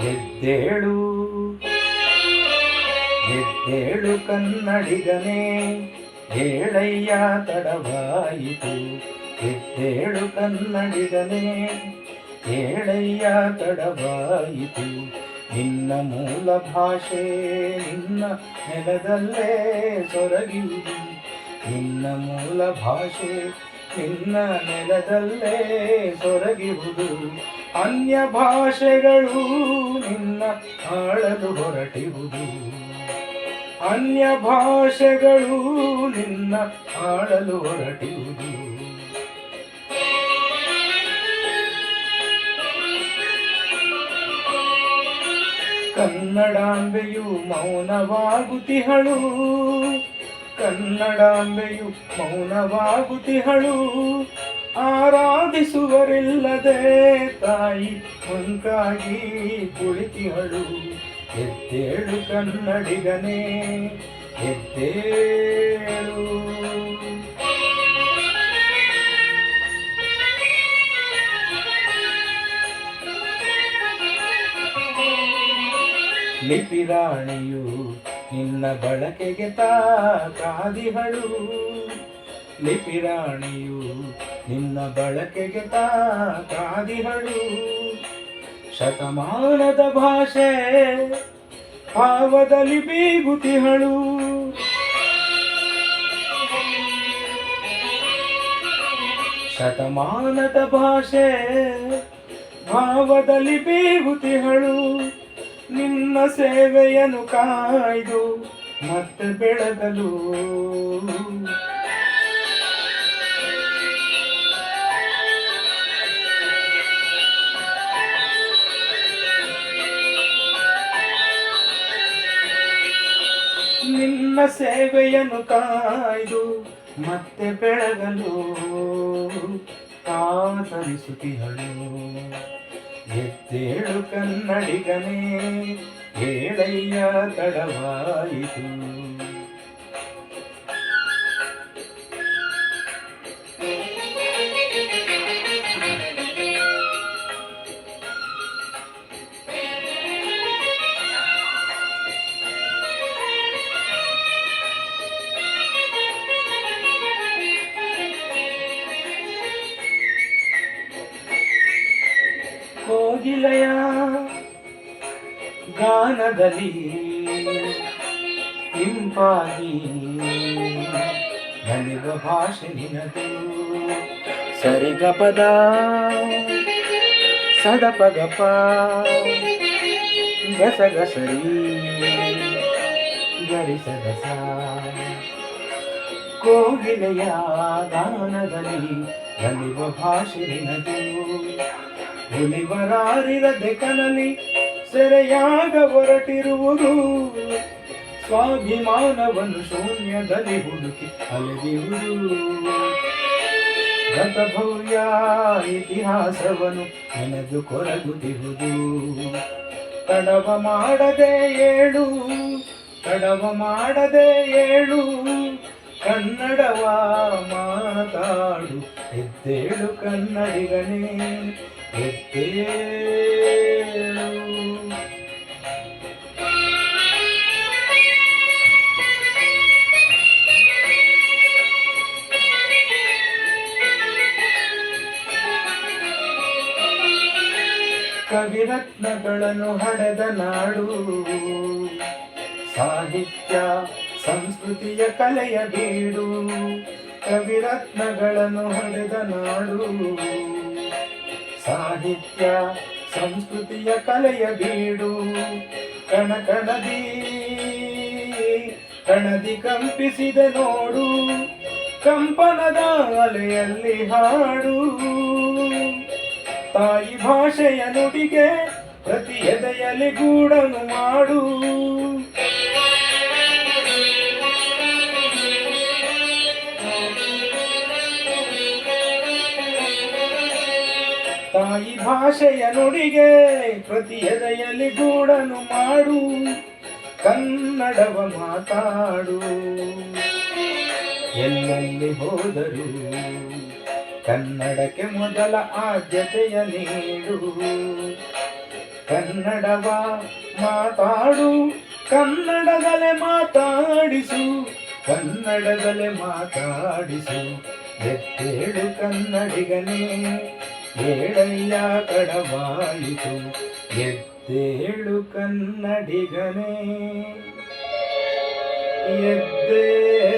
ಎದ್ದೇಳು ಎದ್ದೇಳು ಕನ್ನಡಿಗನೇ, ಹೇಳಯ್ಯ ತಡವಾಯಿತು. ಎದ್ದೇಳು ಕನ್ನಡಿಗನೇ, ಹೇಳಯ್ಯ ತಡವಾಯಿತು. ನಿನ್ನ ಮೂಲ ಭಾಷೆ ನಿನ್ನ ನೆಲದಲ್ಲೇ ಸೊರಗಿರುವುದು. ನಿನ್ನ ಮೂಲ ಭಾಷೆ ನಿನ್ನ ನೆಲದಲ್ಲೇ ಸೊರಗಿರುವುದು. ಅನ್ಯ ಭಾಷೆಗಳು ನಿನ್ನ ಆಳಲು ಹೊರಟಿರುವುದು. ಅನ್ಯ ಭಾಷೆಗಳು ನಿನ್ನ ಆಳಲು ಹೊರಟಿರುವುದು. ಕನ್ನಡಾಂಬೆಯು ಮೌನವಾಗುತ್ತಿಹಳು, ಕನ್ನಡಾಂಬೆಯು ಮೌನವಾಗುತ್ತಿಹಳು. ಆರಾಧಿಸುವರಿಲ್ಲದೆ ತಾಯಿ ಮಂಕಾಗಿ ಕುಳಿತಿಹಳು. ಎದ್ದೇಳು ಕನ್ನಡಿಗನೇ, ಎದ್ದೇಳು. ಲಿಪಿರಾಣಿಯು ನಿನ್ನ ಬಳಕೆಗೆ ಕಾದಿಹಳು. ಲಿಪಿರಾಣಿಯು ನಿನ್ನ ಬಳಕೆಗೆ ಕಾದಿಹಳು. ಶತಮಾನದ ಭಾಷೆ ಭಾವದಲ್ಲಿ ಬೀಗುತಿಹಳು. ಶತಮಾನದ ಭಾಷೆ ಭಾವದಲ್ಲಿ ಬೀಗುತಿಹಳು. ನಿನ್ನ ಸೇವೆಯನ್ನು ಕಾಯ್ದು ಮತ್ತೆ ಬೆಳಗಲು. ನಿನ್ನ ಸೇವೆಯನ್ನು ಕಾಯ್ದು ಮತ್ತೆ ಬೆಳಗಲು ಕಾತರಿಸುತ್ತಿಹಳು. ಎದ್ದೇಳು ಕನ್ನಡಿಗನೇ, ಹೇಳಯ್ಯ ತಡವಾಯಿತು. ಕೋಗಿಲೆಯ ಗಾನದಲ್ಲಿ ಇಂಪಾಗಿ ನಲಿವ ಭಾಷೆ ನಿನದು. ಸರಿಗಪದ ಸದಪಗಪ ಗಸಗಸರಿ ಗರಿಸಗಸ. ಕೋಗಿಲೆಯ ಗಾನದಲ್ಲಿ ನಲಿವ ಭಾಷೆ ನಿನದು. ಹುಲಿವರಾರಿರದೆ ಕನಲಿ ಸೆರೆಯಾಗ ಹೊರಟಿರುವುದು. ಸ್ವಾಭಿಮಾನವನ್ನು ಶೂನ್ಯದಲ್ಲಿ ಹುಡುಕಿ ಅಲೆದಿರುವುದು. ಗತಭವ್ಯ ಇತಿಹಾಸವನ್ನು ನೆನೆದು ಕೊರಗುತ್ತಿರುವುದು. ತಡವ ಮಾಡದೆ ಏಳು, ತಡವ ಮಾಡದೆ ಏಳು, ಕನ್ನಡವ ಮಾತಾಡು. ಎದ್ದೇಳು ಕನ್ನಡಿಗನೇ, ಎದ್ದೇಳು. ಕವಿರತ್ನಗಳನ್ನು ಹಡೆದ ನಾಡು. ಸಾಹಿತ್ಯ ಸಂಸ್ಕೃತಿಯ ಕಲೆಯ ಬೀಡು. ಕವಿರತ್ನಗಳನ್ನು ಹಡೆದ ನಾಡು. ಸಾಹಿತ್ಯ ಸಂಸ್ಕೃತಿಯ ಕಲೆಯ ಬೀಡು. ಕಣಕಣದಿ ಕಣದಿ ಕಂಪಿಸಿದ ನೋಡು. ಕಂಪನದ ಅಲೆಯಲ್ಲಿ ಹಾಡು. ತಾಯಿ ಭಾಷೆಯ ನುಡಿಗೆ ಪ್ರತಿ ಎದೆಯಲ್ಲಿ ಗೂಡನ್ನು ಮಾಡು. ತಾಯಿ ಭಾಷೆಯ ನುಡಿಗೆ ಪ್ರತಿ ಎದೆಯಲ್ಲಿ ಗೂಡನ್ನು ಮಾಡು. ಕನ್ನಡವ ಮಾತಾಡು. ಎಲ್ಲೆಲ್ಲಿ ಹೋದರು ಕನ್ನಡಕ್ಕೆ ಮೊದಲ ಆದ್ಯತೆಯ ನೀಡು. ಕನ್ನಡವ ಮಾತಾಡು, ಕನ್ನಡದಲ್ಲೇ ಮಾತಾಡಿಸು, ಕನ್ನಡದಲ್ಲೇ ಮಾತಾಡಿಸು. ಎದ್ದೇಳು ಕನ್ನಡಿಗನೇ, ಏಳಯ್ಯ ತಡವಾಯಿತು, ಎದ್ದೇಳು ಕನ್ನಡಿಗನೇ, ಎದ್ದೇಳು.